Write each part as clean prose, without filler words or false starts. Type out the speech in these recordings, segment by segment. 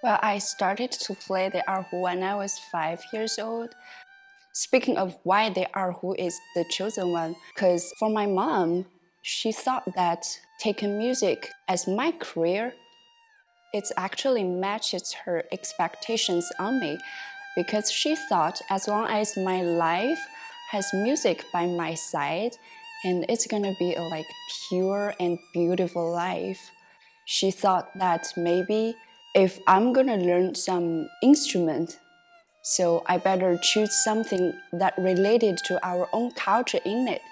Well, I started to play the erhu when I was 5 years old. Speaking of why the erhu is the chosen one, because for my mom, she thought that taking music as my career, it actually matches her expectations on me, because she thought as long as my life has music by my side, and it's gonna be a pure and beautiful life. She thought that maybe if I'm gonna learn some instrument, so I better choose something that related to our own culture in it.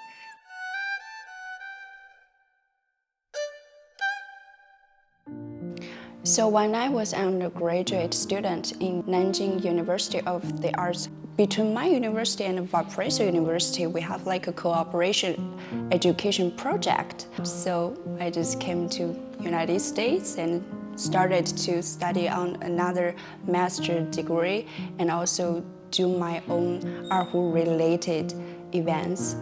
So when I was an undergraduate student in Nanjing University of the Arts, between my university and Valparaiso University, we have a cooperation education project. So I just came to United States and started to study on another master degree and also do my own Erhu related events.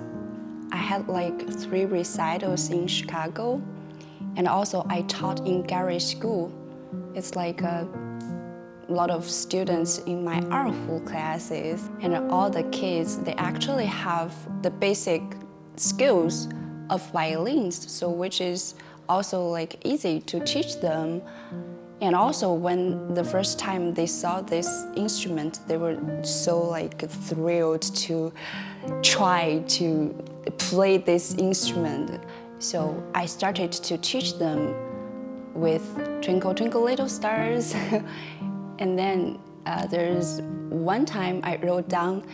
I had 3 recitals in Chicago, and also I taught in Gary School. It's a lot of students in my Erhu classes, and all the kids, they actually have the basic skills of violins, so which is also easy to teach them. And also when the first time they saw this instrument, they were so thrilled to try to play this instrument. So I started to teach them with Twinkle Twinkle Little Stars. And then there's one time I wrote down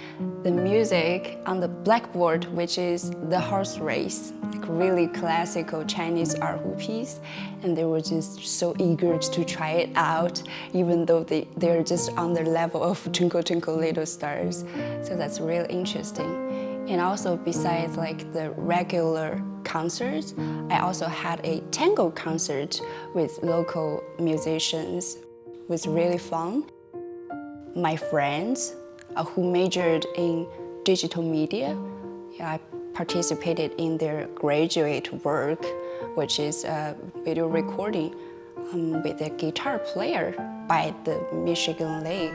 the music on the blackboard, which is the horse race, really classical Chinese erhu piece. And they were just so eager to try it out, even though they're just on the level of Twinkle Twinkle Little Stars. So that's really interesting. And also besides the regular concerts, I also had a tango concert with local musicians. It was really fun. My friends who majored in digital media, I participated in their graduate work, which is video recording with a guitar player by the Michigan Lake.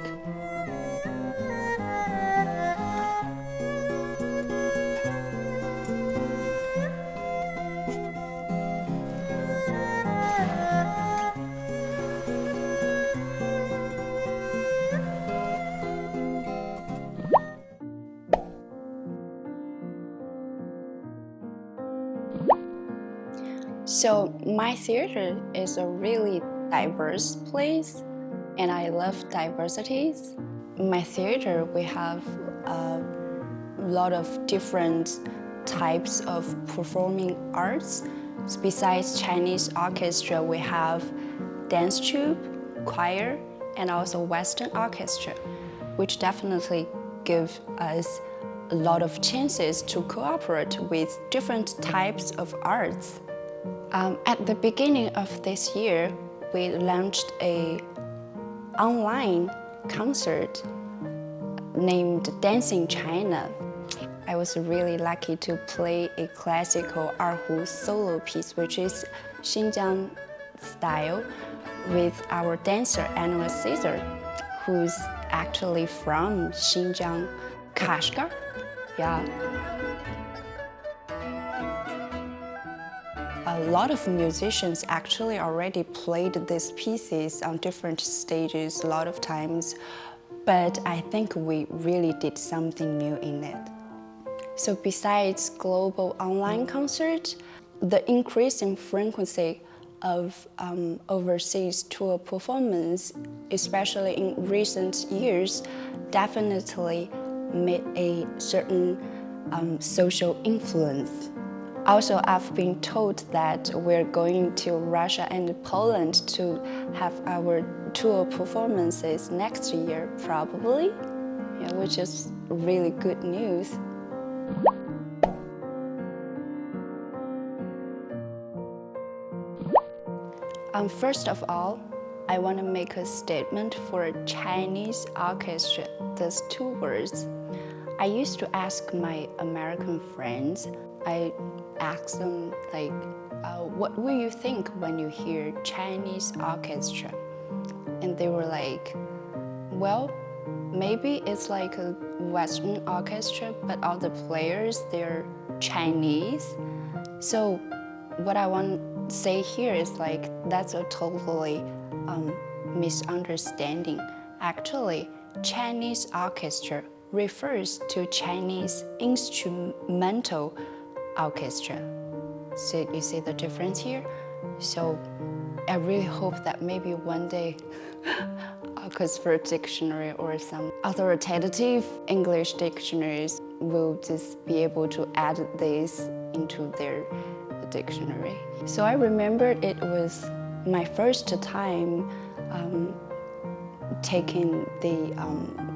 So my theater is a really diverse place, and I love diversities. In my theater, we have a lot of different types of performing arts. So besides Chinese orchestra, we have dance troupe, choir, and also Western orchestra, which definitely give us a lot of chances to cooperate with different types of arts. At the beginning of this year, we launched an online concert named Dancing China. I was really lucky to play a classical erhu solo piece, which is Xinjiang style, with our dancer Anna Caesar, who's actually from Xinjiang, Kashgar. Yeah. A lot of musicians actually already played these pieces on different stages a lot of times, but I think we really did something new in it. So besides global online concerts, the increasing frequency of overseas tour performance, especially in recent years, definitely made a certain social influence. Also, I've been told that we're going to Russia and Poland to have our tour performances next year, probably, which is really good news. First of all, I want to make a statement for a Chinese orchestra. There's 2 words. I used to ask my American friends, I asked them what will you think when you hear Chinese orchestra? and they were like, well, maybe it's like a Western orchestra, but all the players, they're Chinese. So what I want to say here is like, that's a totally misunderstanding. Actually, Chinese orchestra refers to Chinese instrumental orchestra. So you see the difference here? So I really hope that maybe one day Oxford Dictionary or some authoritative English dictionaries will just be able to add this into their dictionary. So I remembered it was my first time taking the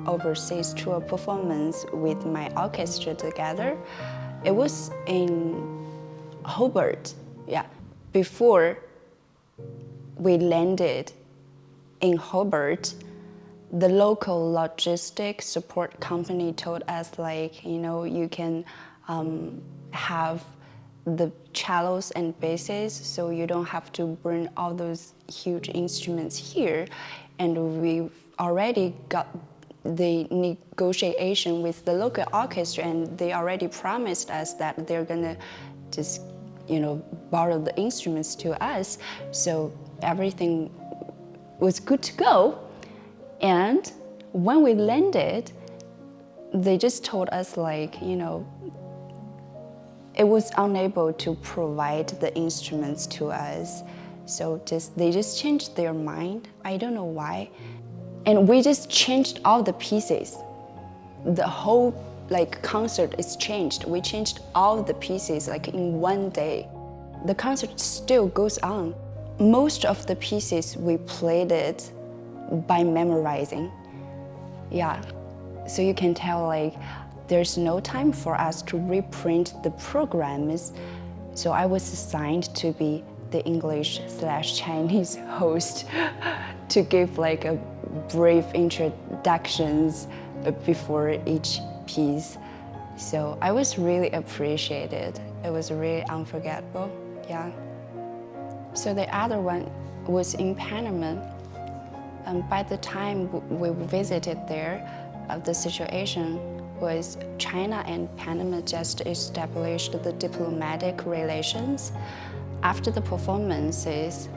overseas tour performance with my orchestra together. It was in Hobart, yeah. Before we landed in Hobart, the local logistic support company told us, like, you know, you can have the cellos and basses, so you don't have to bring all those huge instruments here. And we've already got the negotiation with the local orchestra, and they already promised us that they're gonna just, you know, borrow the instruments to us. So everything was good to go. And when we landed, they just told us, like, you know, it was unable to provide the instruments to us. So they just changed their mind. I don't know why. And we just changed all the pieces. The whole concert is changed. We changed all the pieces like in one day. The concert still goes on. Most of the pieces we played it by memorizing. Yeah, so you can tell like there's no time for us to reprint the programs. So I was assigned to be the English/Chinese host to give like a brief introductions before each piece. So I was really appreciated. It was really unforgettable, yeah. So the other one was in Panama. By the time we visited there, the situation was China and Panama just established the diplomatic relations. After the performances,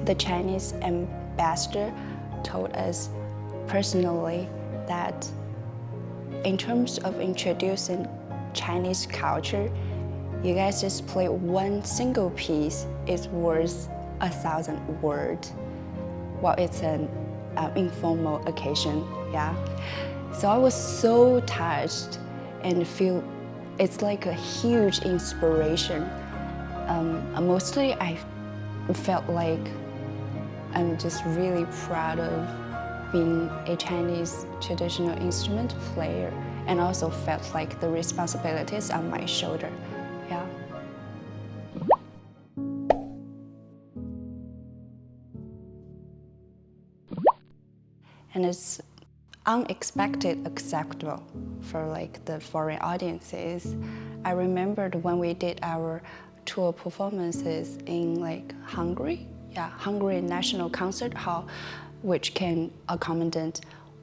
the Chinese ambassador told us personally that in terms of introducing Chinese culture, you guys just play one single piece is worth 1,000 words. Well, it's an informal occasion, yeah. So I was so touched and feel it's like a huge inspiration. Mostly I felt like I'm just really proud of being a Chinese traditional instrument player, and also felt like the responsibilities on my shoulder, yeah. And it's unexpected acceptable for like the foreign audiences. I remembered when we did our tour performances in like Hungary, yeah, Hungary National Concert Hall, which can accommodate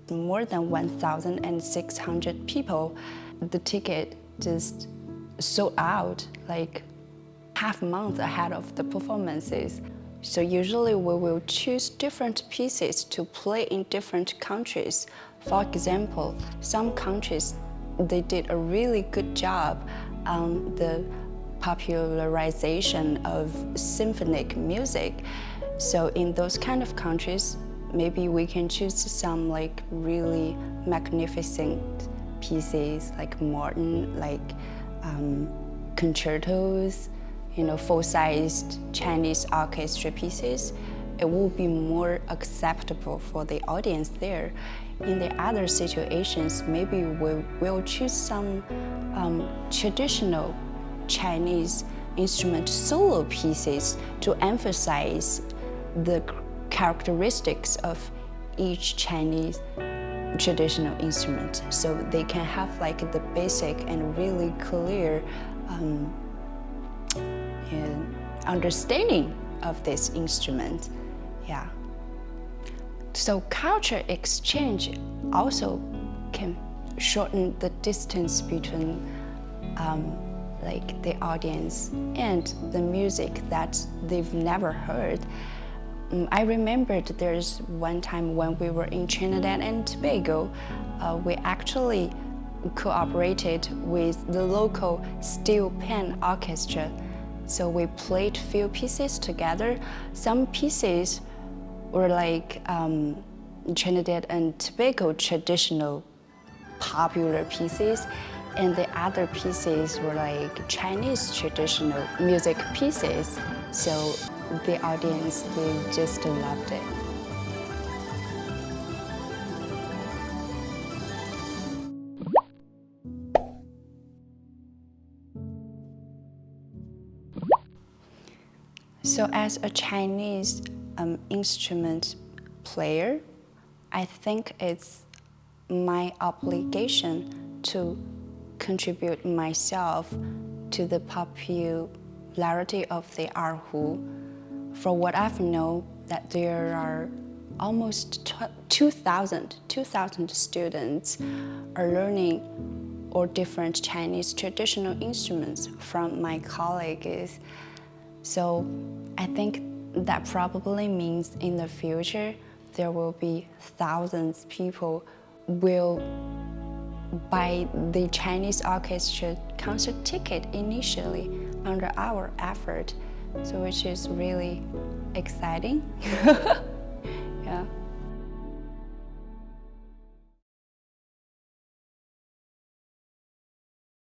more than 1,600 people. The ticket just sold out like half a month ahead of the performances. So usually we will choose different pieces to play in different countries. For example, some countries, they did a really good job on the popularization of symphonic music. So in those kind of countries, maybe we can choose some like really magnificent pieces like modern, like concertos, you know, full-sized Chinese orchestra pieces. It will be more acceptable for the audience there. In the other situations, maybe we will choose some traditional Chinese instrument solo pieces to emphasize the characteristics of each Chinese traditional instrument, so they can have like the basic and really clear understanding of this instrument, yeah. So culture exchange also can shorten the distance between like the audience and the music that they've never heard. I remembered there's one time when we were in Trinidad and Tobago, we actually cooperated with the local steel pan orchestra. So we played few pieces together. Some pieces were like Trinidad and Tobago traditional popular pieces, and the other pieces were like Chinese traditional music pieces. So the audience, they just loved it. So as a Chinese instrument player, I think it's my obligation to contribute myself to the popularity of the erhu. For what I've known, that there are almost 2,000 students are learning all different Chinese traditional instruments from my colleagues. So I think that probably means in the future there will be thousands of people will buy the Chinese orchestra concert ticket initially under our effort, so which is really exciting.